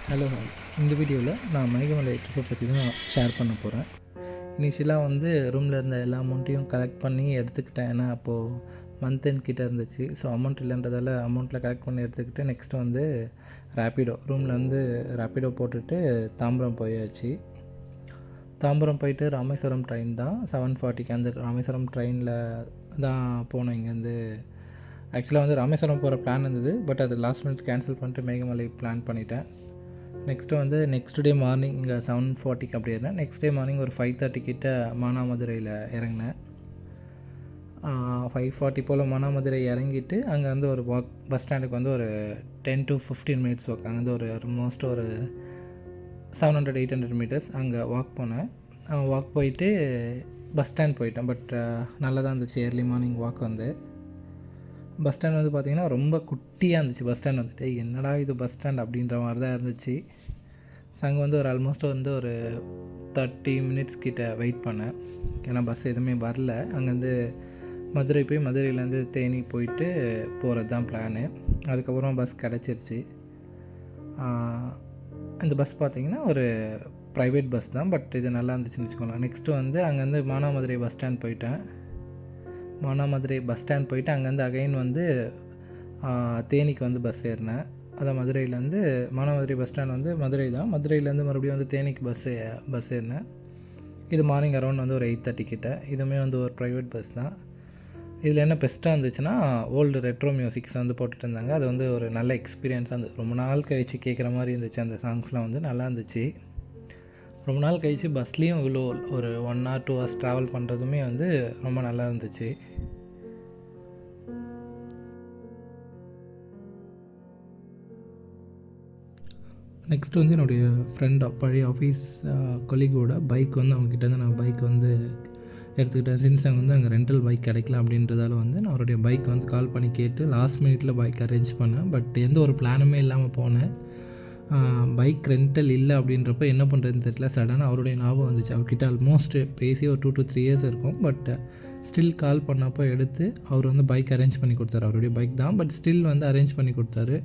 Hello hi. இந்த வீடியோவில் நான் மேகமலை ட்ரிப்பை பற்றி தான் ஷேர் பண்ண போகிறேன். இனிஷியலாக வந்து ரூமில் இருந்த எல்லா அமௌண்ட்டையும் கலெக்ட் பண்ணி எடுத்துக்கிட்டேன். ஏன்னா அப்போது மந்த் எண்ட் கிட்டே இருந்துச்சு. ஸோ அமௌண்ட் இல்லைன்றதால அமௌண்ட்டில் கலெக்ட் பண்ணி எடுத்துக்கிட்டு நெக்ஸ்ட்டு வந்து ரேப்பிடோ ரூமில் வந்து ரேப்பிடோ போட்டுட்டு தாம்பரம் போயாச்சு. தாம்பரம் போயிட்டு ராமேஸ்வரம் ட்ரெயின் தான் 7:40க்கு அந்த ராமேஸ்வரம் ட்ரெயினில் தான் போனோம். இங்கேருந்து ஆக்சுவலாக வந்து ராமேஸ்வரம் போகிற பிளான் இருந்தது. பட் அது லாஸ்ட் மினிட் கேன்சல் பண்ணிட்டு மேகமலை பிளான் பண்ணிட்டேன். நெக்ஸ்ட்டு வந்து நெக்ஸ்ட் டே மார்னிங் இங்கே 7:40க்கு அப்படி இருந்தேன். நெக்ஸ்ட் டே மார்னிங் ஒரு 5:30 கிட்ட மானாமதுரையில் இறங்கினேன். 5:40 போல் மானாமதுரை இறங்கிட்டு அங்கே வந்து ஒரு வாக் பஸ் ஸ்டாண்டுக்கு வந்து ஒரு 10 to 15 மினிட்ஸ் வாக். அங்கே வந்து ஒரு ஆல்மோஸ்ட் ஒரு 700-800 மீட்டர்ஸ் அங்கே வாக் போனேன். வாக் போயிட்டு பஸ் ஸ்டாண்ட் போயிட்டேன். பட் நல்லா தான் இருந்துச்சு. ஏர்லி மார்னிங் வாக் வந்து பஸ் ஸ்டாண்ட் வந்து பார்த்திங்கன்னா ரொம்ப குட்டியாக இருந்துச்சு. பஸ் ஸ்டாண்ட் வந்துட்டு என்னடா இது பஸ் ஸ்டாண்ட் அப்படின்ற மாதிரி தான் இருந்துச்சு. ஸோ அங்கே வந்து ஒரு ஆல்மோஸ்ட் வந்து ஒரு 30 மினிட்ஸ் கிட்ட வெயிட் பண்ணேன். ஏன்னா பஸ் எதுவுமே வரல. அங்கேருந்து மதுரை போய் மதுரையிலேருந்து தேனி போயிட்டு போகிறது தான் பிளானு. அதுக்கப்புறம் பஸ் கிடச்சிருச்சு. இந்த பஸ் பார்த்திங்கன்னா ஒரு ப்ரைவேட் பஸ் தான். பட் இது நல்லா இருந்துச்சுன்னு வச்சுக்கோங்களேன். நெக்ஸ்ட்டு வந்து அங்கேருந்து மானாமதுரை பஸ் ஸ்டாண்ட் போயிட்டேன். மானாமதுரை பஸ் ஸ்டாண்ட் போயிட்டு அங்கேருந்து அகைன் வந்து தேனிக்கு வந்து பஸ் ஏறினேன். அதான் மதுரையிலேருந்து மானாமதுரை பஸ் ஸ்டாண்ட் வந்து மதுரை தான். மதுரையிலேருந்து மறுபடியும் வந்து தேனிக்கு பஸ் ஏறினேன். இது மார்னிங் அரௌண்ட் வந்து ஒரு 8:30 கிட்ட. இதுவுமே வந்து ஒரு ப்ரைவேட் பஸ் தான். இதில் என்ன பெஸ்ட்டாக இருந்துச்சுன்னா ஓல்டு ரெட்ரோ மியூசிக்ஸ் வந்து போட்டுட்டு இருந்தாங்க. அது வந்து ஒரு நல்ல எக்ஸ்பீரியன்ஸாக இருந்தது. ரொம்ப நாள் கழித்து கேட்குற மாதிரி இருந்துச்சு. அந்த சாங்ஸ்லாம் வந்து நல்லா இருந்துச்சு. ரொம்ப நாள் கழித்து பஸ்லேயும் இவ்வளோ ஒரு 1 or 2 hours ட்ராவல் பண்ணுறதுமே வந்து ரொம்ப நல்லா இருந்துச்சு. நெக்ஸ்ட் வந்து என்னுடைய ஃப்ரெண்ட் பழைய ஆஃபீஸ் கொலீகோட பைக் வந்து அவங்ககிட்ட வந்து நான் பைக் வந்து எடுத்துக்கிட்டேன். சின்ஸ் அங்கே வந்து அங்கே ரெண்டல் பைக் கிடைக்கல அப்படின்றதால வந்து நான் அவருடைய பைக் வந்து கால் பண்ணி கேட்டு லாஸ்ட் மினிட்டில் பைக் அரேஞ்ச் பண்ணேன். பட் எந்த ஒரு பிளானுமே இல்லாமல் போனேன். பைக் ரெண்டல் இல்லை அப்படின்றப்ப என்ன பண்ணுறதுன்னு தெரியல. சடனாக அவருடைய ஞாபகம் வந்துச்சு. அவர்கிட்ட ஆல்மோஸ்ட் பேசி ஒரு 2 to 3 years இருக்கும். பட் ஸ்டில் கால் பண்ணப்போ எடுத்து அவர் வந்து பைக் அரேஞ்ச் பண்ணி கொடுத்தாரு. அவருடைய பைக் தான். பட் ஸ்டில் வந்து அரேஞ்ச் பண்ணி கொடுத்தாரு.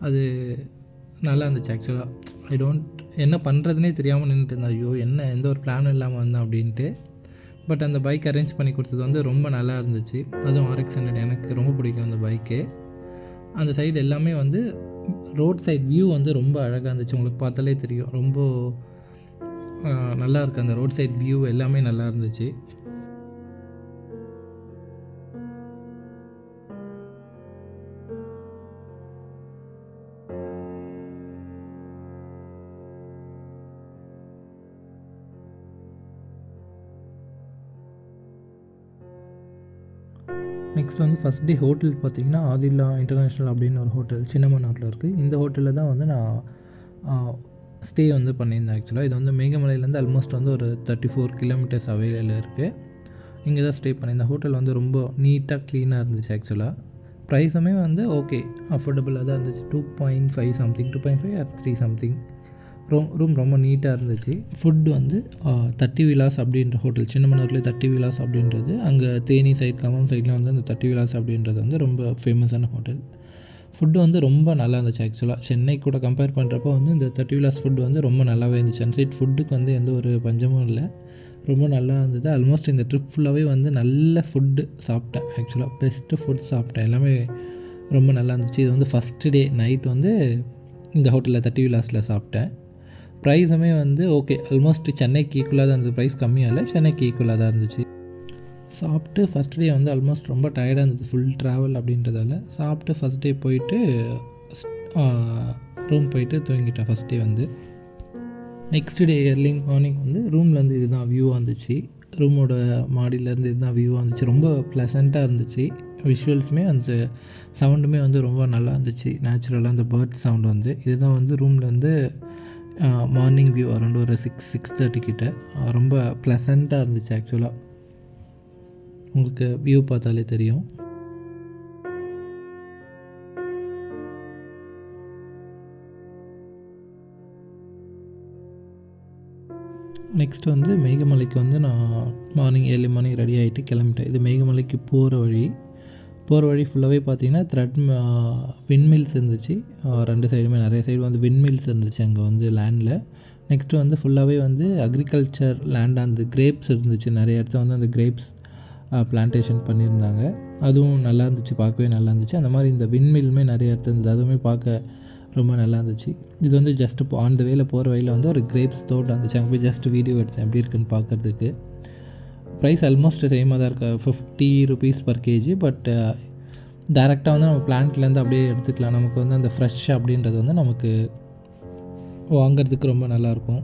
அது நல்லா இருந்துச்சு. ஆக்சுவலாக என்ன பண்ணுறதுனே தெரியாமல் நின்றுட்டு இருந்தேன். ஐயோ என்ன எந்த ஒரு பிளானும் இல்லாமல் வந்தேன் அப்படின்ட்டு. பட் அந்த பைக் அரேஞ்ச் பண்ணி கொடுத்தது வந்து ரொம்ப நல்லா இருந்துச்சு. அதுவும் RX 100 எனக்கு ரொம்ப பிடிக்கும் அந்த பைக்கு. அந்த சைடு எல்லாமே வந்து ரோட் சைட் வியூ வந்து ரொம்ப அழகாக இருந்துச்சு. உங்களுக்கு பார்த்தாலே தெரியும். ரொம்ப நல்லா இருக்குது. அந்த ரோட் சைட் வியூ எல்லாமே நல்லா இருந்துச்சு. நெக்ஸ்ட் வந்து ஃபஸ்ட் டே ஹோட்டல் பார்த்திங்கன்னா ஆதில்லா இன்டர்நேஷ்னல் அப்படின்னு ஒரு ஹோட்டல் சின்னமனூரில் இருக்குது. இந்த ஹோட்டலில் தான் வந்து நான் ஸ்டே வந்து பண்ணியிருந்தேன். ஆக்சுவலாக இது வந்து மேகமலையிலேருந்து ஆல்மோஸ்ட் வந்து ஒரு 34 kilometers அவையில் இருக்குது. இங்கே தான் ஸ்டே பண்ணியிருந்தேன். ஹோட்டல் வந்து ரொம்ப நீட்டாக க்ளீனாக இருந்துச்சு. ஆக்சுவலாக ப்ரைஸுமே வந்து ஓகே அஃபோர்டபுளாக தான் இருந்துச்சு. 2.5 சம்திங் 2.5 or 3 சம்திங். ரூம் ரொம்ப நீட்டாக இருந்துச்சு. ஃபுட் வந்து 30 விலாஸ் அப்படின்ற ஹோட்டல் சின்னமனூர்லேயே 30 விலாஸ் அப்படின்றது அங்கே தேனி சைட் கம்பம் சைட்லாம் வந்து அந்த 30 விலாஸ் அப்படின்றது வந்து ரொம்ப ஃபேமஸான ஹோட்டல். ஃபுட்டு வந்து ரொம்ப நல்லா இருந்துச்சு. ஆக்சுவலாக சென்னை கூட கம்பேர் பண்ணுறப்போ வந்து இந்த 30 விலாஸ் ஃபுட் வந்து ரொம்ப நல்லாவே இருந்துச்சு. அந்த சைட் ஃபுட்டுக்கு வந்து எந்த ஒரு பஞ்சமும் இல்லை. ரொம்ப நல்லா இருந்தது. ஆல்மோஸ்ட் இந்த ட்ரிப் ஃபுல்லாகவே வந்து நல்ல ஃபுட்டு சாப்பிட்டேன். ஆக்சுவலாக பெஸ்ட்டு ஃபுட் சாப்பிட்டேன். எல்லாமே ரொம்ப நல்லா இருந்துச்சு. இது வந்து ஃபஸ்ட்டு டே நைட் வந்து இந்த ஹோட்டலில் 30 விலாஸில் சாப்பிட்டேன். ப்ரைஸுமே வந்து ஓகே ஆல்மோஸ்ட் சென்னைக்கு ஈக்குவலாக தான் இருந்தது. ப்ரைஸ் கம்மியாக இல்லை, சென்னைக்கு ஈக்குவலாக தான் இருந்துச்சு. சாப்பிட்டு ஃபஸ்ட் டே வந்து ஆல்மோஸ்ட் ரொம்ப டயர்டாக இருந்தது. ஃபுல் ட்ராவல் அப்படின்றதால சாப்பிட்டு ஃபஸ்ட் டே போயிட்டு ரூம் போயிட்டு தூங்கிட்டேன் ஃபஸ்ட் டே வந்து. நெக்ஸ்ட் டே ஏர்லி மார்னிங் வந்து ரூம்லேருந்து இதுதான் வியூவாக இருந்துச்சு. ரூமோட மாடியிலேருந்து இதுதான் வியூவாக இருந்துச்சு. ரொம்ப ப்ளசண்ட்டாக இருந்துச்சு. விஷுவல்ஸுமே அந்த சவுண்டுமே வந்து ரொம்ப நல்லா இருந்துச்சு. நேச்சுரலாக அந்த பேர்ட் சவுண்டு வந்து இதுதான் வந்து ரூம்லேருந்து மார்னிங் வியூ அரௌண்ட் ஒரு 6-6:30 கிட்ட ரொம்ப ப்ளசண்ட்டாக இருந்துச்சு. ஆக்சுவலாக உங்களுக்கு வியூ பார்த்தாலே தெரியும். நெக்ஸ்ட் வந்து மேகமலைக்கு வந்து நான் ஏர்லி மார்னிங் ரெடி ஆகிட்டு கிளம்பிட்டேன். இது மேகமலைக்கு போகிற வழி. போகிற வழி ஃபுல்லாகவே பார்த்தீங்கன்னா விண்மில்ஸ் இருந்துச்சு. 2 சைடுமே நிறைய சைடு வந்து விண்மில்ஸ் இருந்துச்சு அங்கே வந்து லேண்டில். நெக்ஸ்ட்டு வந்து ஃபுல்லாகவே வந்து அக்ரிகல்ச்சர் லேண்ட், அந்த கிரேப்ஸ் இருந்துச்சு. நிறைய இடத்துல வந்து அந்த கிரேப்ஸ் பிளான்டேஷன் பண்ணியிருந்தாங்க. அதுவும் நல்லா இருந்துச்சு, பார்க்கவே நல்லா இருந்துச்சு. அந்த மாதிரி இந்த விண்மில்லுமே நிறைய இடத்துல இருந்தது. அதுவுமே பார்க்க ரொம்ப நல்லா இருந்துச்சு. இது வந்து ஜஸ்ட்டு ஆன் த வேல போகிற வழியில் வந்து ஒரு கிரேப்ஸ் தோட்டம் இருந்துச்சு. அங்கே போய் ஜஸ்ட் வீடியோ எடுத்தேன் எப்படி இருக்குன்னு பார்க்குறதுக்கு. ப்ரைஸ் ஆல்மோஸ்ட் சேமாக தான் இருக்குது, ₹50 பர் கேஜி. பட் டேரெக்டாக வந்து நம்ம பிளான்ட்லேருந்து அப்படியே எடுத்துக்கலாம். நமக்கு வந்து அந்த ஃப்ரெஷ் அப்படின்றது வந்து நமக்கு வாங்கிறதுக்கு ரொம்ப நல்லாயிருக்கும்.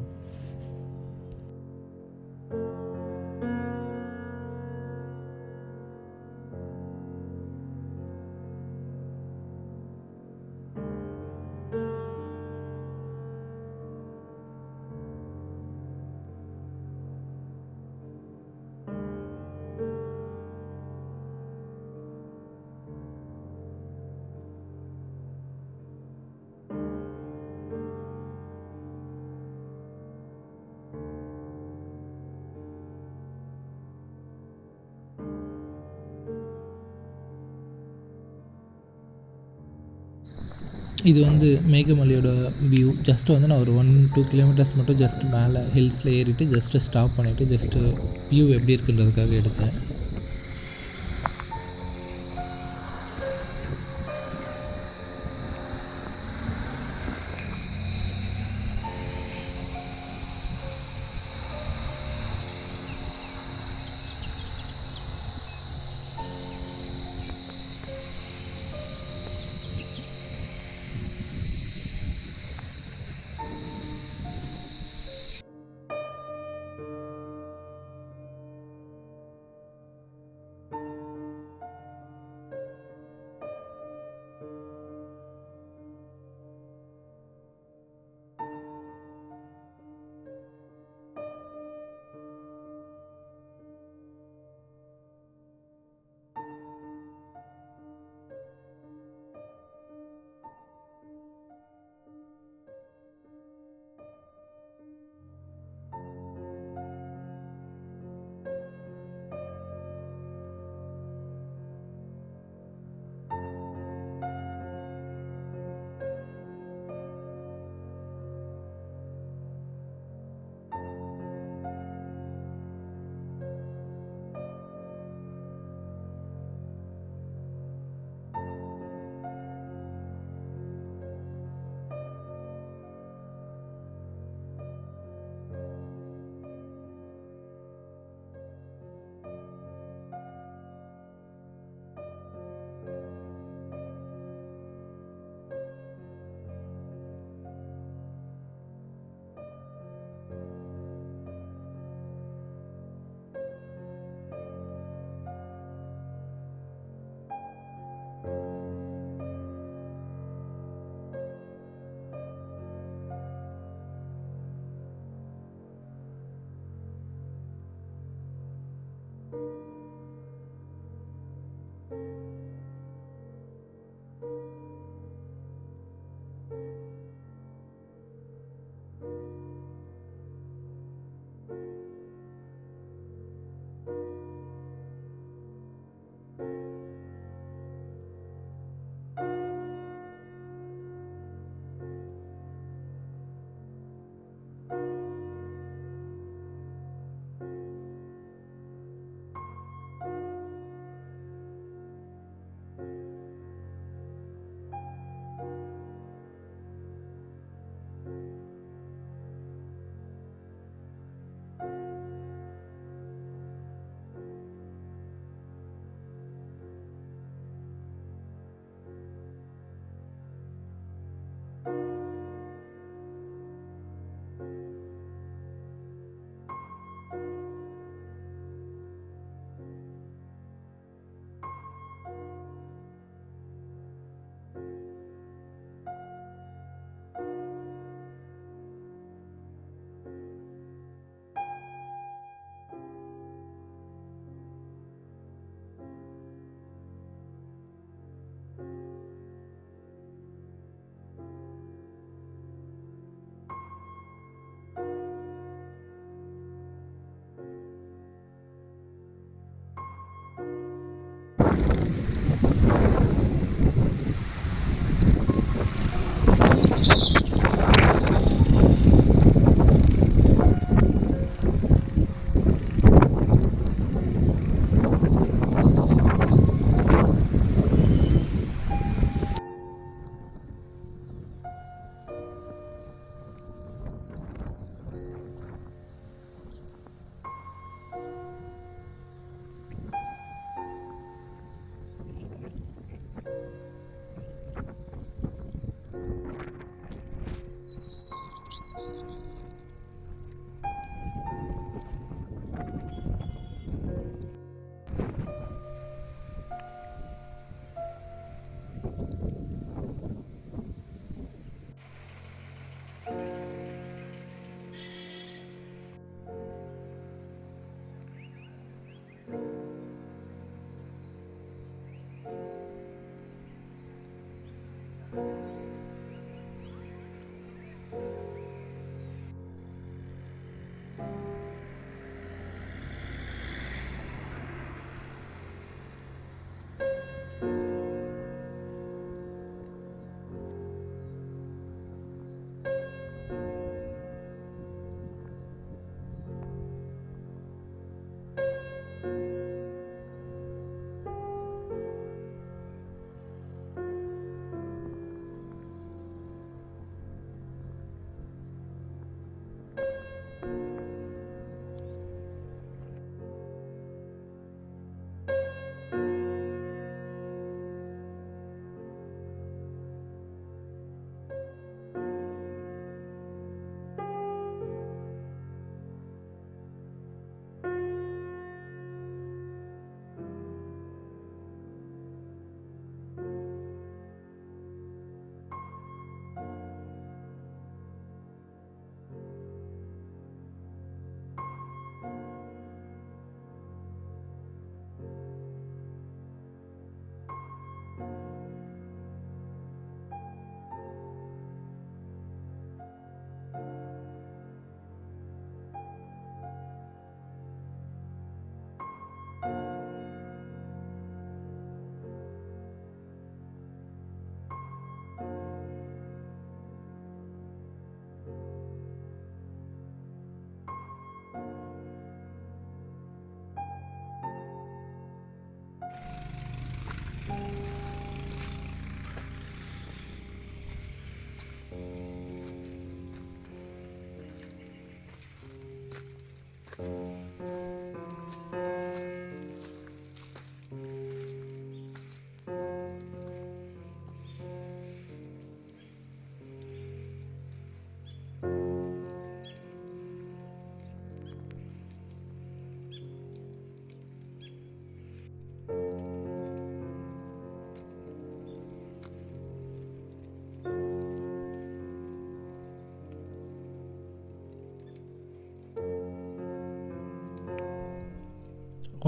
இது வந்து மேகமலையோட வியூ. ஜஸ்ட்டு வந்து நான் ஒரு 1-2 கிலோமீட்டர்ஸ் மட்டும் ஜஸ்ட் மேலே ஹில்ஸில் ஏறிட்டு ஜஸ்ட்டு ஸ்டாப் பண்ணிவிட்டு ஜஸ்ட்டு வியூ எப்படி இருக்குன்றதுக்காக எடுத்தேன்.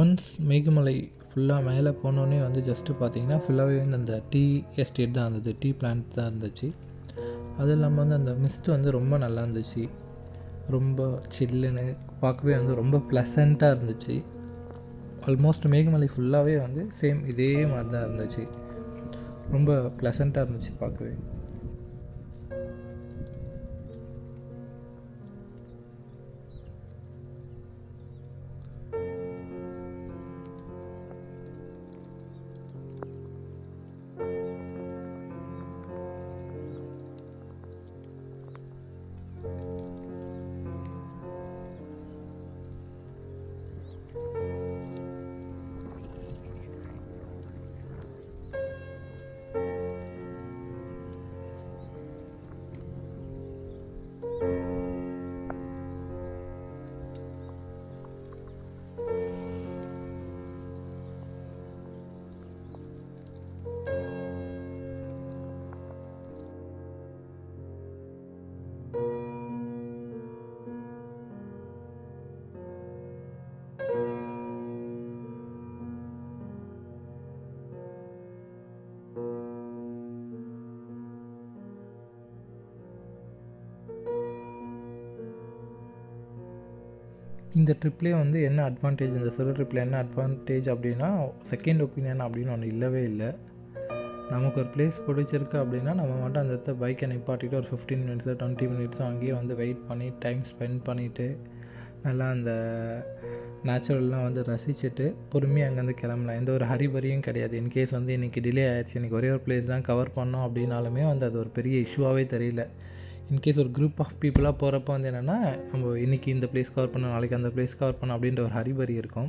ஒன்ஸ் மேகமலை ஃபுல்லாக மேலே போனோடனே வந்து ஜஸ்ட்டு பார்த்தீங்கன்னா ஃபுல்லாகவே வந்து அந்த டீ எஸ்டேட் தான் இருந்தது, டீ பிளான்ட் தான் இருந்துச்சு. அதுவும் இல்லாமல் வந்து அந்த மிஸ்ட்டு வந்து ரொம்ப நல்லா இருந்துச்சு, ரொம்ப சில்லுன்னு பார்க்கவே வந்து ரொம்ப ப்ளசண்ட்டாக இருந்துச்சு. ஆல்மோஸ்ட் மேகமலை ஃபுல்லாகவே வந்து சேம் இதே மாதிரி தான் இருந்துச்சு, ரொம்ப ப்ளசண்ட்டாக இருந்துச்சு பார்க்கவே. இந்த ட்ரிப்லேயே வந்து என்ன அட்வான்டேஜ், இந்த சோலோ ட்ரிப்பில் என்ன அட்வான்டேஜ் அப்படின்னா, செகண்ட் ஒப்பீனியன் அப்படின்னு ஒன்று இல்லவே இல்லை. நமக்கு ஒரு பிளேஸ் பிடிச்சிருக்கு அப்படின்னா நம்ம மட்டும் அந்த இடத்த பைக்கை நிப்பாட்டிட்டு ஒரு 15 மினிட்ஸோ 20 மினிட்ஸோ அங்கேயே வந்து வெயிட் பண்ணி டைம் ஸ்பெண்ட் பண்ணிவிட்டு நல்லா அந்த நேச்சுரல்லாம் வந்து ரசிச்சுட்டு பொறுமையாக அங்கேருந்து கிளம்பலாம். எந்த ஒரு ஹரிபரியும் கிடையாது. இன்கேஸ் வந்து இன்றைக்கி டிலே ஆகிடுச்சு, இன்றைக்கி ஒரே ஒரு பிளேஸ் தான் கவர் பண்ணோம் அப்படின்னாலுமே வந்து அது ஒரு பெரிய இஷ்யூவாகவே தெரியல. இன்கேஸ் ஒரு குரூப் ஆஃப் பீப்புளாக போகிறப்ப வந்து என்னென்னா, நம்ம இன்றைக்கி இந்த பிளேஸ் கவர் பண்ணோம், நாளைக்கு அந்த பிளேஸ் கவர் பண்ணோம் அப்படின்ற ஒரு ஹரிபரி இருக்கும்.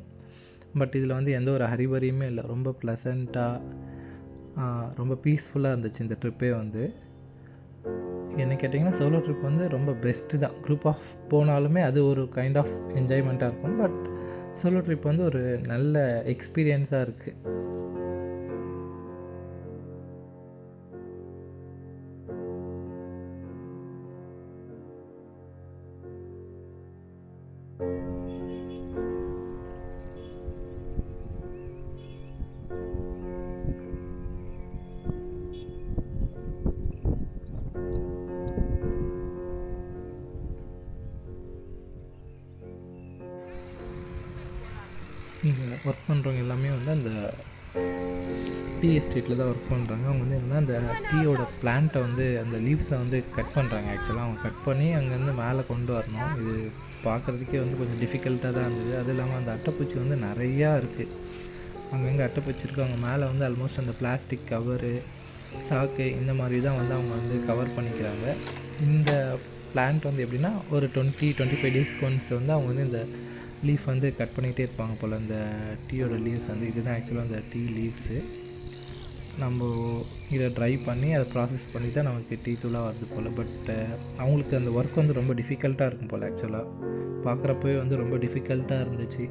பட் இதில் வந்து எந்த ஒரு ஹரிபரியுமே இல்லை, ரொம்ப ப்ளசண்ட்டாக ரொம்ப பீஸ்ஃபுல்லாக இருந்துச்சு இந்த ட்ரிப்பே வந்து. என்ன கேட்டிங்கன்னா சோலோ ட்ரிப் வந்து ரொம்ப பெஸ்ட்டு தான். குரூப் ஆஃப் போனாலுமே அது ஒரு கைண்ட் ஆஃப் என்ஜாய்மெண்ட்டாக இருக்கும். பட் சோலோ ட்ரிப் வந்து ஒரு நல்ல எக்ஸ்பீரியன்ஸாக இருக்குது. இங்கே ஒர்க் பண்ணுறவங்க எல்லாமே வந்து அந்த டீ எஸ்டேட்டில் தான் ஒர்க் பண்ணுறாங்க. அவங்க வந்து என்னென்னா அந்த டீயோட பிளான்ட்டை வந்து அந்த லீவ்ஸை வந்து கட் பண்ணுறாங்க. ஆக்சுவலாக அவங்க கட் பண்ணி அங்கேருந்து மேலே கொண்டு வரணும். இது பார்க்குறதுக்கே வந்து கொஞ்சம் டிஃபிகல்ட்டாக தான் இருந்தது. அதுவும் இல்லாமல் அந்த அட்டைப்பூச்சி வந்து நிறையா இருக்குது. அங்கங்கே அட்டைப்பூச்சி இருக்குது. அவங்க மேலே வந்து ஆல்மோஸ்ட் அந்த பிளாஸ்டிக் கவரு, சாக்கு இந்த மாதிரி தான் வந்து அவங்க வந்து கவர் பண்ணிக்கிறாங்க. இந்த பிளான்ட் வந்து எப்படின்னா ஒரு 20-25 டேஸ்க்கு ஒன்ஸ் வந்து அவங்க வந்து இந்த லீஃப் வந்து கட் பண்ணிகிட்டே இருப்பாங்க போல். அந்த டீயோட லீவ்ஸ் வந்து இதுதான் ஆக்சுவலாக அந்த டீ லீவ்ஸு. நம்ம இதை ட்ரை பண்ணி அதை ப்ராசஸ் பண்ணி தான் நமக்கு டீ தூளாக வருது போல். பட் அவங்களுக்கு அந்த ஒர்க் வந்து ரொம்ப டிஃபிகல்ட்டாக இருக்கும் போல். ஆக்சுவலாக பார்க்குறப்பவே வந்து ரொம்ப டிஃபிகல்ட்டாக இருந்துச்சு.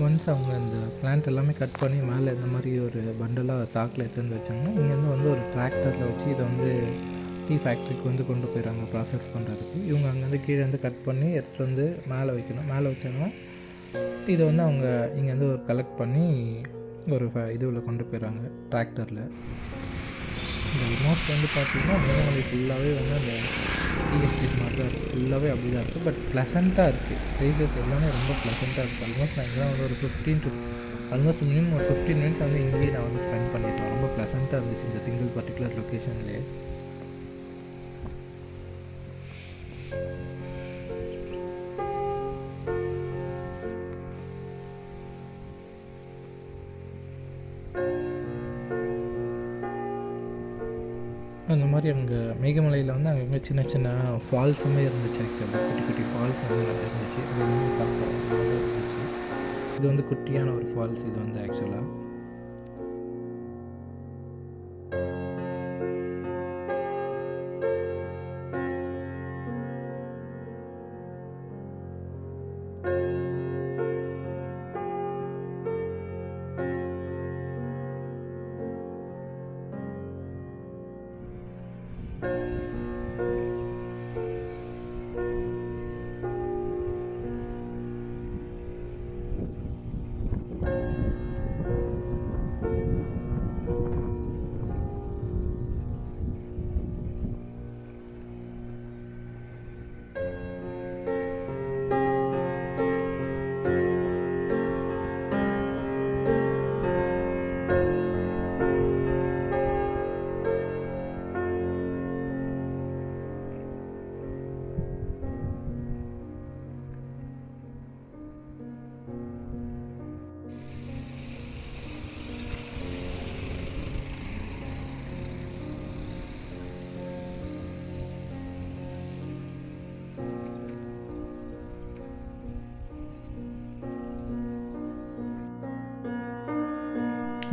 ஒன்ஸ் அவங்க இந்த பிளான்ட் எல்லாமே கட் பண்ணி மேலே இந்த மாதிரி ஒரு பண்டலாக சாக்கில் எடுத்துகிட்டு வச்சாங்கன்னா இங்கேருந்து வந்து ஒரு டிராக்டரில் வச்சு இதை வந்து டீ ஃபேக்ட்ரிக்கு வந்து கொண்டு போயிடுறாங்க ப்ராசஸ் பண்ணுறதுக்கு. இவங்க அங்கேருந்து கீழே வந்து கட் பண்ணி எடுத்துகிட்டு வந்து மேலே வைக்கணும். மேலே வச்சாங்கன்னா இதை வந்து அவங்க இங்கேருந்து ஒரு கலெக்ட் பண்ணி ஒரு இதுவில் கொண்டு போயிடுறாங்க டிராக்டரில். இந்த ஆல்மோஸ்ட் வந்து பார்த்திங்கன்னா மேகமலை ஃபுல்லாகவே வந்து அந்த டீ எஸ்டேட் மாதிரி தான் இருக்குது. ஃபுல்லாகவே அப்படி தான் இருக்குது. பட் ப்ளசண்ட்டாக இருக்குது. ப்ளேசஸ் எல்லாமே ரொம்ப ப்ளசண்ட்டாக இருக்குது. ஆல்மோஸ்ட் நான் இங்கெல்லாம் வந்து ஒரு ஆல்மோஸ்ட் மினிமம் ஒரு 15 மினிட்ஸ் வந்து இங்கேயே நான் வந்து ஸ்பெண்ட் பண்ணிட்டேன். ரொம்ப ப்ளசண்ட்டாக இருந்துச்சு இந்த சிங்கிள் பர்டிகுலர் லொக்கேஷன்லேயே. அந்த மாதிரி அங்கே மேகமலையில் வந்து அங்கங்கே சின்ன சின்ன ஃபால்ஸுமே இருந்துச்சு. ஆக்சுவலாக குட்டி குட்டி ஃபால்ஸ் வந்து நல்லா இருந்துச்சு. இது வந்து பார்க்க நல்லாவே இருந்துச்சு. இது வந்து குட்டியான ஒரு ஃபால்ஸ் இது வந்து ஆக்சுவலாக.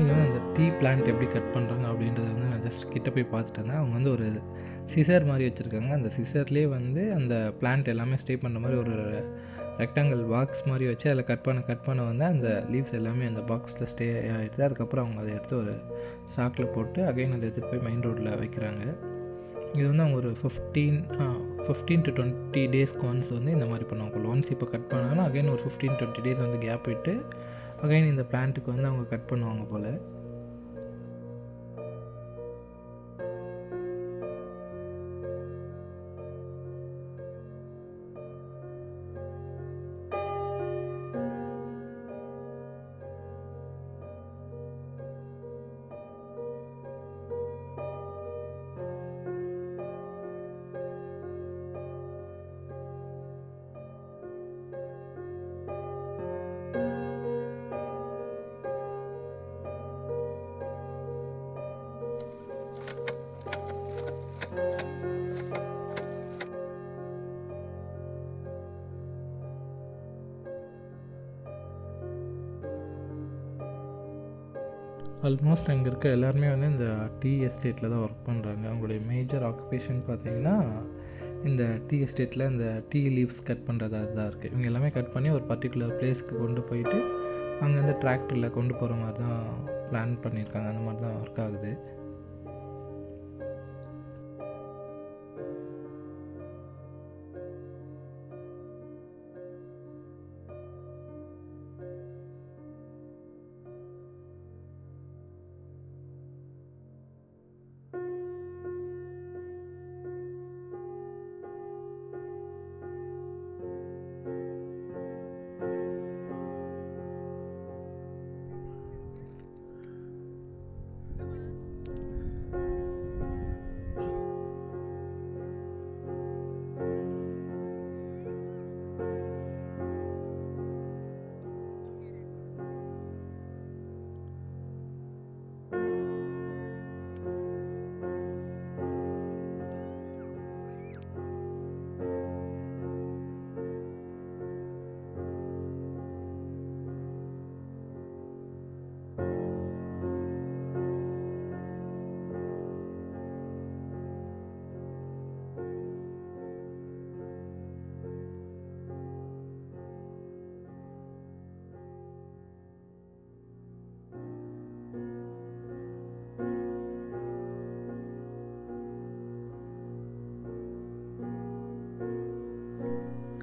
இது வந்து அந்த டீ பிளான்ட் எப்படி கட் பண்ணுறாங்க அப்படின்றத வந்து நான் ஜஸ்ட் கிட்ட போய் பார்த்துட்டு இருந்தேன். அவங்க வந்து ஒரு சிசர் மாதிரி வச்சுருக்காங்க. அந்த சிசர்லேயே வந்து அந்த பிளான்ட் எல்லாமே ஸ்டே பண்ணுற மாதிரி ஒரு ரெக்டாங்கிள் பாக்ஸ் மாதிரி வச்சு அதில் கட் பண்ண வந்து அந்த லீவ்ஸ் எல்லாமே அந்த பாக்ஸில் ஸ்டே ஆகிடுது. அதுக்கப்புறம் அவங்க அதை எடுத்து ஒரு சாக்கில் போட்டு அகைன் அதை எடுத்துகிட்டு போய் மெயின் ரோட்டில் வைக்கிறாங்க. இது வந்து அவங்க ஒரு 15 to 20 டேஸ்க்கு ஒன்ஸ் வந்து இந்த மாதிரி பண்ணுவாங்க. ஒன்ஸ் இப்போ கட் பண்ணாங்கன்னா அகைன் ஒரு 15-20 டேஸ் வந்து கேப் விட்டு அகைன் இந்த பிளான்ட்டுக்கு வந்து அவங்க கட் பண்ணுவாங்க போல். ஆல்மோஸ்ட் அங்கே இருக்க எல்லாருமே வந்து இந்த டீ எஸ்டேட்டில் தான் ஒர்க் பண்ணுறாங்க. அவங்களுடைய மேஜர் ஆக்குபேஷன் பார்த்திங்கன்னா இந்த டீ எஸ்டேட்டில் இந்த டீ லீவ்ஸ் கட் பண்ணுறதா தான் இருக்குது. இவங்க எல்லாமே கட் பண்ணி ஒரு பர்டிகுலர் பிளேஸ்க்கு கொண்டு போயிட்டு அங்கேருந்து டிராக்டரில் கொண்டு போகிற மாதிரி தான் பிளான் பண்ணியிருக்காங்க. அந்த மாதிரி தான் ஒர்க் ஆகுது.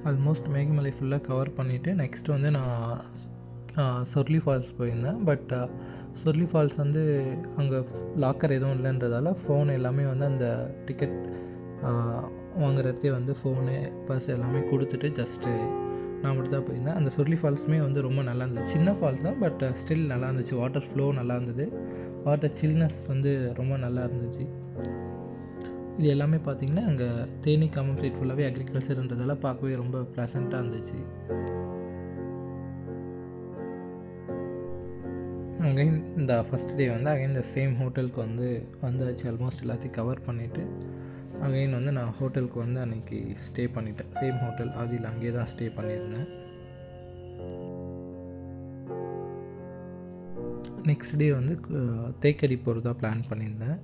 ஆல்மோஸ்ட் மேகமலை ஃபுல்லாக கவர் பண்ணிவிட்டு நெக்ஸ்ட்டு வந்து நான் சொர்லி ஃபால்ஸ் போயிருந்தேன். பட் சொர்லி ஃபால்ஸ் வந்து அங்கே லாக்கர் எதுவும் இல்லைன்றதால ஃபோன் எல்லாமே வந்து அந்த டிக்கெட் வாங்குறதே வந்து ஃபோனு பர்ஸ் எல்லாமே கொடுத்துட்டு ஜஸ்ட்டு நான் மட்டும் தான் போயிருந்தேன். அந்த சொர்லி ஃபால்ஸுமே வந்து ரொம்ப நல்லா இருந்தது. சின்ன ஃபால்ஸ் தான், பட் ஸ்டில் நல்லா இருந்துச்சு. வாட்டர் ஃப்ளோ நல்லா இருந்தது. வாட்டர் சில்னஸ் வந்து ரொம்ப நல்லா இருந்துச்சு. இது எல்லாமே பார்த்திங்கன்னா அங்கே தேனி காமம் சைட் ஃபுல்லாகவே அக்ரிகல்ச்சர்ன்றதெல்லாம் பார்க்கவே ரொம்ப ப்ளசண்ட்டாக இருந்துச்சு. அகைன் இந்த ஃபஸ்ட் டே வந்து அகைன் இந்த சேம் ஹோட்டலுக்கு வந்தாச்சு. ஆல்மோஸ்ட் எல்லாத்தையும் கவர் பண்ணிவிட்டு அகைன் வந்து நான் ஹோட்டலுக்கு வந்து அன்றைக்கி ஸ்டே பண்ணிட்டேன். சேம் ஹோட்டல் ஆதியில் அங்கேயே தான் ஸ்டே பண்ணியிருந்தேன். நெக்ஸ்ட் டே வந்து தேக்கடி போகிறதா பிளான் பண்ணியிருந்தேன்.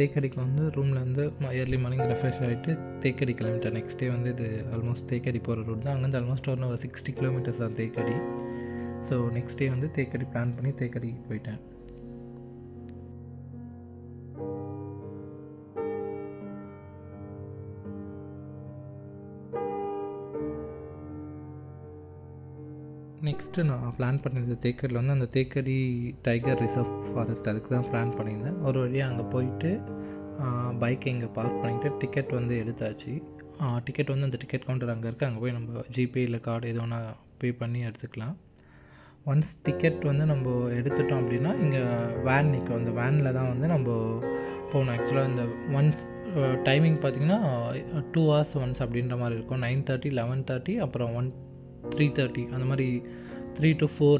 தேக்கடிக்கு வந்து ரூம்லேருந்து ஏர்லி மார்னிங் ரெஃப்ரெஷ் ஆகிட்டு தேக்கடி கிளம்பிட்டேன். நெக்ஸ்ட் டே வந்து இது ஆல்மோஸ்ட் தேக்கடி போகிற ரூட் தான். அங்கேருந்து ஆல்மோஸ்ட் ஒரு 60 கிலோமீட்டர்ஸ் தான் தேக்கடி. ஸோ நெக்ஸ்ட் டே வந்து தேக்கடி பிளான் பண்ணி தேக்கடிக்கு போயிட்டேன். நெக்ஸ்ட்டு நான் பிளான் பண்ணியிருந்த தேக்கடியில் வந்து அந்த தேக்கடி டைகர் ரிசர்வ் ஃபாரஸ்ட் அதுக்கு தான் பிளான் பண்ணியிருந்தேன். ஒரு வழியாக அங்கே போயிட்டு பைக்கை இங்கே பார்க் பண்ணிவிட்டு டிக்கெட் வந்து எடுத்தாச்சு. டிக்கெட் வந்து அந்த டிக்கெட் கவுண்டர் அங்கே இருக்குது. அங்கே போய் நம்ம ஜிபே இல்லை கார்டு எது வேணால் பே பண்ணி எடுத்துக்கலாம். ஒன்ஸ் டிக்கெட் வந்து நம்ம எடுத்துட்டோம் அப்படின்னா இங்கே வேன் நிற்கும். அந்த வேனில் தான் வந்து நம்ம போகணும். ஆக்சுவலாக இந்த ஒன்ஸ் டைமிங் பார்த்திங்கன்னா 2 hours ஒன்ஸ் அப்படின்ற மாதிரி இருக்கும். 9:30, 11:30, அப்புறம் 3:30 அந்த மாதிரி 3 to 4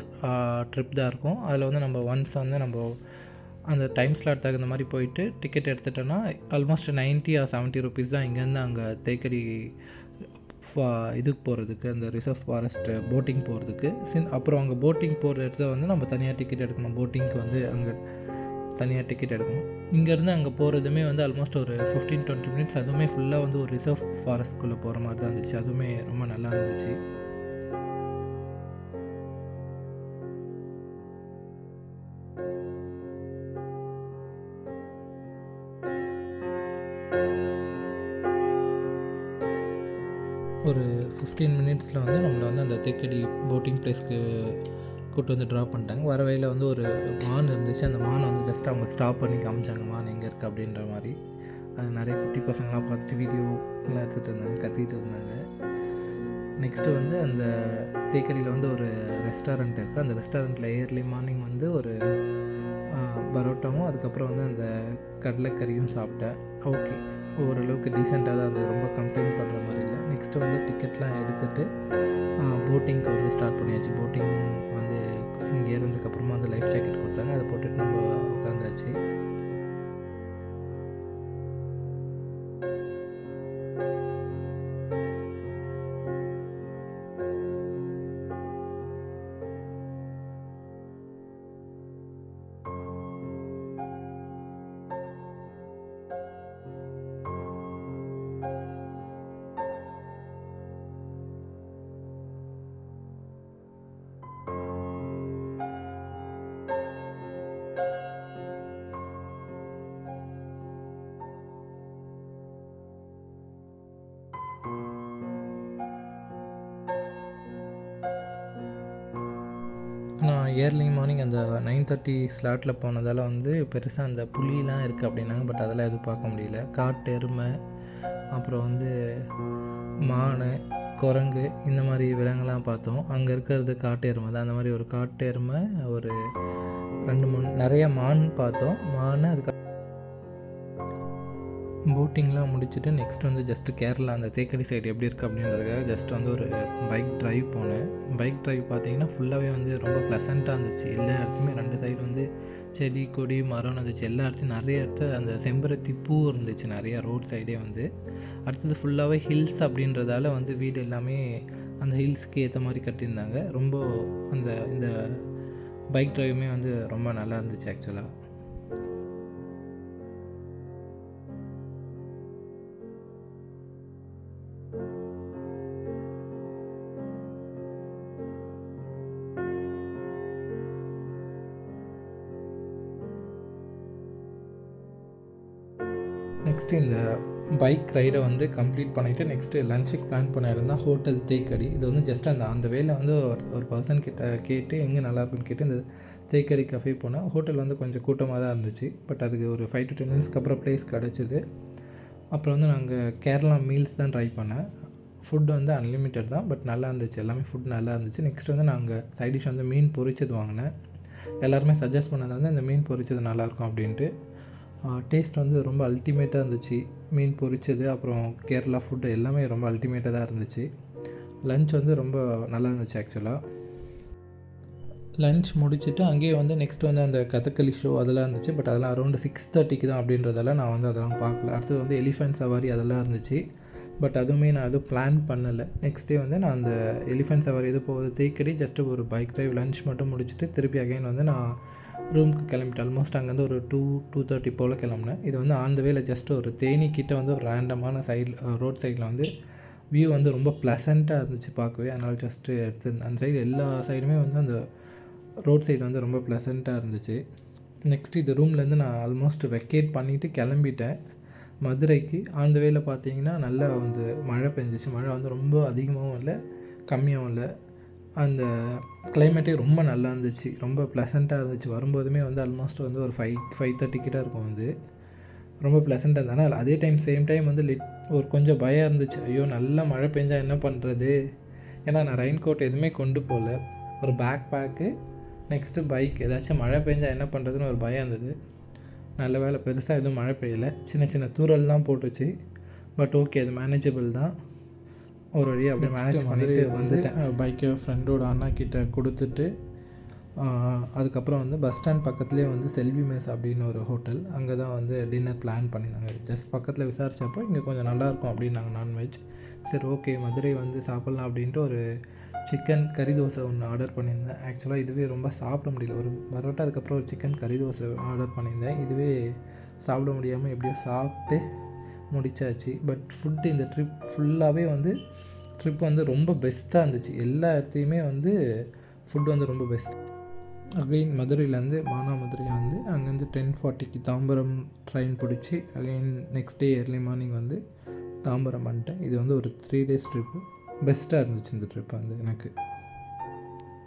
ட்ரிப் தான் இருக்கும். அதில் வந்து நம்ம ஒன்ஸ் வந்து நம்ம அந்த டைம் ஸ்லாட் தகுந்த மாதிரி போயிட்டு டிக்கெட் எடுத்துட்டோன்னா ஆல்மோஸ்ட் 90 or 70 rupees தான் இங்கேருந்து அங்கே தேக்கடி இதுக்கு போகிறதுக்கு, அந்த ரிசர்வ் ஃபாரஸ்ட்டு போட்டிங் போகிறதுக்கு. அப்புறம் அங்கே போட்டிங் போகிற இடத்துல வந்து நம்ம தனியாக டிக்கெட் எடுக்கணும். போட்டிங்க்கு வந்து அங்கே தனியாக டிக்கெட் எடுக்கணும். இங்கேருந்து அங்கே போகிறதுமே வந்து ஆல்மோஸ்ட் ஒரு 15-20 minutes. அதுவுமே ஃபுல்லாக வந்து ஒரு ரிசர்வ் ஃபாரஸ்ட்குள்ளே போகிற மாதிரி தான் இருந்துச்சு. அதுவுமே ரொம்ப நல்லா இருந்துச்சு. ஒரு 15 minutes வந்து நம்மளை வந்து அந்த தேக்கடி போட்டிங் பிளேஸ்க்கு கூப்பிட்டு வந்து ட்ராப் பண்ணிட்டாங்க. வர வழியில் வந்து ஒரு மான் இருந்துச்சு. அந்த மானை வந்து ஜஸ்ட் அவங்க ஸ்டாப் பண்ணி காமிச்சாங்க, மான் எங்கே இருக்குது அப்படின்ற மாதிரி. அது நிறைய குட்டி பசங்களாம் பார்த்துட்டு வீடியோலாம் எடுத்துகிட்டு இருந்தாங்க, கத்திட்டு இருந்தாங்க. நெக்ஸ்ட்டு வந்து அந்த தேக்கடியில் வந்து ஒரு ரெஸ்டாரண்ட் இருக்குது. அந்த ரெஸ்டாரண்ட்டில் ஏர்லி மார்னிங் வந்து ஒரு பரோட்டாவும் அதுக்கப்புறம் வந்து அந்த கடலைக்கறியும் சாப்பிட்டேன். ஓகே, ஓரளவுக்கு டீசெண்டாக தான் இருந்தது. ரொம்ப கம்ப்ளைண்ட் பண்ணுற மாதிரி இல்லை. நெக்ஸ்ட்டு வந்து டிக்கெட்லாம் எடுத்துகிட்டு போட்டிங்க்கு வந்து ஸ்டார்ட் பண்ணியாச்சு. போட்டிங் வந்து இங்கே ஏறினதுக்கப்புறமா வந்து லைஃப் ஜாக்கெட் கொடுத்தாங்க. அதை போட்டுட்டு நம்ம உட்காந்தாச்சு. நான் ஏர்லி மார்னிங் அந்த 9:30 ஸ்லாட்டில் போனதால் வந்து பெருசாக அந்த புலிலாம் இருக்குது அப்படின்னாங்க. பட் அதெல்லாம் எதுவும் பார்க்க முடியல. காட்டு எருமை, அப்புறம் வந்து மான், குரங்கு இந்த மாதிரி விலங்குலாம் பார்த்தோம். அங்கே இருக்கிறது காட்டு எருமை தான். அந்த மாதிரி ஒரு காட்டு எருமை, ஒரு 2-3 நிறைய மான் பார்த்தோம். மான் அதுக்கு போட்டிங்லாம் முடிச்சுட்டு நெக்ஸ்ட் வந்து ஜஸ்ட்டு கேரளா அந்த தேக்கடி சைடு எப்படி இருக்குது அப்படின்றதுக்காக ஜஸ்ட் வந்து ஒரு பைக் ட்ரைவ் போனேன். பைக் ட்ரைவ் பார்த்தீங்கன்னா ஃபுல்லாகவே வந்து ரொம்ப ப்ளசண்ட்டாக இருந்துச்சு. எல்லா இடத்துலையுமே 2 சைடு வந்து செடி கொடி மரம் இருந்துச்சு. எல்லா இடத்துலையும் நிறைய இடத்துல அந்த செம்பருத்தி பூ இருந்துச்சு நிறையா ரோட் சைடே வந்து. அடுத்தது ஃபுல்லாகவே ஹில்ஸ் அப்படின்றதால வந்து வீடு எல்லாமே அந்த ஹில்ஸ்க்கு ஏற்ற மாதிரி கட்டியிருந்தாங்க. ரொம்ப இந்த பைக் ட்ரைவுமே வந்து ரொம்ப நல்லா இருந்துச்சு ஆக்சுவலாக. நெக்ஸ்ட்டு இந்த பைக் ரைடை வந்து கம்ப்ளீட் பண்ணிவிட்டு நெக்ஸ்ட்டு லஞ்சுக்கு பிளான் பண்ண இடம் தான் ஹோட்டல் தேக்கடி. இது வந்து ஜஸ்ட் அந்த வேலை வந்து ஒரு பர்சன் கிட்ட கேட்டு எங்கே நல்லாயிருக்குன்னு கேட்டு இந்த தேக்கடி கஃபே போனேன். ஹோட்டல் வந்து கொஞ்சம் கூட்டமாக தான் இருந்துச்சு. பட் அதுக்கு ஒரு 5 to 10 minutesக்கு அப்புறம் ப்ளேஸ் கிடச்சிது. அப்புறம் வந்து நாங்கள் கேரளா மீல்ஸ் தான் ட்ரை பண்ணேன். ஃபுட் வந்து அன்லிமிட்டட் தான், பட் நல்லா இருந்துச்சு. எல்லாமே ஃபுட் நல்லா இருந்துச்சு. நெக்ஸ்ட் வந்து நாங்கள் சைட் டிஷ் வந்து மீன் பொரிச்சது வாங்கினேன். எல்லாருமே சஜஸ்ட் பண்ணது வந்து இந்த மீன் பொரிச்சது நல்லாயிருக்கும் அப்படின்ட்டு. டேஸ்ட் வந்து ரொம்ப அல்டிமேட்டாக இருந்துச்சு. மீன் பொரிச்சது, அப்புறம் கேரளா ஃபுட்டு எல்லாமே ரொம்ப அல்டிமேட்டாக தான் இருந்துச்சு. லன்ச் வந்து ரொம்ப நல்லா இருந்துச்சு ஆக்சுவலாக. லன்ச் முடிச்சுட்டு அங்கேயே வந்து நெக்ஸ்ட் வந்து அந்த கதகளி ஷோ அதெல்லாம் இருந்துச்சு. பட் அதெல்லாம் அரௌண்டு 6:30க்கு தான் அப்படின்றதால நான் வந்து அதெல்லாம் பார்க்கல. அடுத்தது வந்து எலிஃபெண்ட் சவாரி அதெல்லாம் இருந்துச்சு. பட் அதுவுமே நான் எதுவும் பிளான் பண்ணலை. நெக்ஸ்ட் டே வந்து நான் அந்த எலிஃபெண்ட் சவாரி எது போகுது தேக்கடி ஜஸ்ட்டு ஒரு பைக் ட்ரைவ் லன்ச் மட்டும் முடிச்சுட்டு திருப்பி அகைன் வந்து நான் ரூமுக்கு கிளம்பிட்டேன். ஆல்மோஸ்ட் அங்கேருந்து ஒரு 2:30 போல் கிளம்புனேன். இது வந்து ஆன் த வேல ஜஸ்ட் ஒரு தேனிக்கிட்ட வந்து ஒரு ரேண்டமான ரோட் சைடில் வந்து வியூ வந்து ரொம்ப ப்ளசண்ட்டாக இருந்துச்சு பார்க்கவே. அதனால் ஜஸ்ட்டு எடுத்துருந்தேன். அந்த சைடு எல்லா சைடுமே வந்து அந்த ரோட் சைடு வந்து ரொம்ப ப்ளசண்ட்டாக இருந்துச்சு. நெக்ஸ்ட்டு இது ரூம்லேருந்து நான் ஆல்மோஸ்ட் வெக்கேட் பண்ணிவிட்டு கிளம்பிட்டேன் மதுரைக்கு. ஆன் த வேல பார்த்தீங்கன்னா நல்லா வந்து மழை பெஞ்சிச்சு. மழை வந்து ரொம்ப அதிகமாகவும் இல்லை, கம்மியாகவும் இல்லை. அந்த கிளைமேட்டே ரொம்ப நல்லா இருந்துச்சு. ரொம்ப ப்ளசண்ட்டாக இருந்துச்சு. வரும்போதுமே வந்து ஆல்மோஸ்ட் வந்து ஒரு 5:30 கிட்ட இருக்கும் வந்து. ரொம்ப ப்ளசண்ட்டாக இருந்தது. ஆனால் அதே சேம் டைம் வந்து ஒரு கொஞ்சம் பயம் இருந்துச்சு. ஐயோ! நல்லா மழை பெஞ்சா என்ன பண்ணுறது? ஏன்னா நான் ரெயின் கோட் எதுவுமே கொண்டு போகல. ஒரு பேக்கு, நெக்ஸ்ட்டு பைக். ஏதாச்சும் மழை பெஞ்சா என்ன பண்ணுறதுன்னு ஒரு பயம் இருந்தது. நல்ல வேலை பெருசாக எதுவும் மழை பெய்யலை. சின்ன சின்ன தூறல் தான் போட்டுச்சு. பட் ஓகே, அது மேனேஜபிள் தான். ஒரு வழியாக அப்படியே மேனேஜ் பண்ணிவிட்டு வந்துட்டேன். பைக்கை ஃப்ரெண்டோட அண்ணா கிட்ட கொடுத்துட்டு அதுக்கப்புறம் வந்து பஸ் ஸ்டாண்ட் பக்கத்துலேயே வந்து செல்வி மெஸ் அப்படின்னு ஒரு ஹோட்டல், அங்கே தான் வந்து டின்னர் பிளான் பண்ணியிருந்தாங்க. ஜஸ்ட் பக்கத்தில் விசாரித்தப்போ இங்கே கொஞ்சம் நல்லாயிருக்கும் அப்படின்னாங்க நான்வெஜ். சரி ஓகே, மதுரை வந்து சாப்பிட்லாம் அப்படின்ட்டு ஒரு சிக்கன் கறி தோசை ஒன்று ஆர்டர் பண்ணியிருந்தேன். ஆக்சுவலாக இதுவே ரொம்ப சாப்பிட முடியல. ஒரு பரோட்டா அதுக்கப்புறம் ஒரு சிக்கன் கறி தோசை ஆர்டர் பண்ணியிருந்தேன். இதுவே சாப்பிட முடியாமல் எப்படியோ சாப்பிட்டு முடிச்சாச்சு. பட் ஃபுட்டு இந்த ஃபுல்லாகவே வந்து ட்ரிப் வந்து ரொம்ப பெஸ்ட்டாக இருந்துச்சு. எல்லா இடத்தையுமே வந்து ஃபுட்டு வந்து ரொம்ப பெஸ்ட். அகைன் மதுரையிலேருந்து மானாமதுரை வந்து அங்கேருந்து 10:40க்கு தாம்பரம் ட்ரெயின் பிடிச்சி again next day early morning வந்து தாம்பரம் வந்துட்டேன். இது வந்து ஒரு 3 days ட்ரிப்பு. பெஸ்ட்டாக இருந்துச்சு இந்த ட்ரிப் வந்து எனக்கு.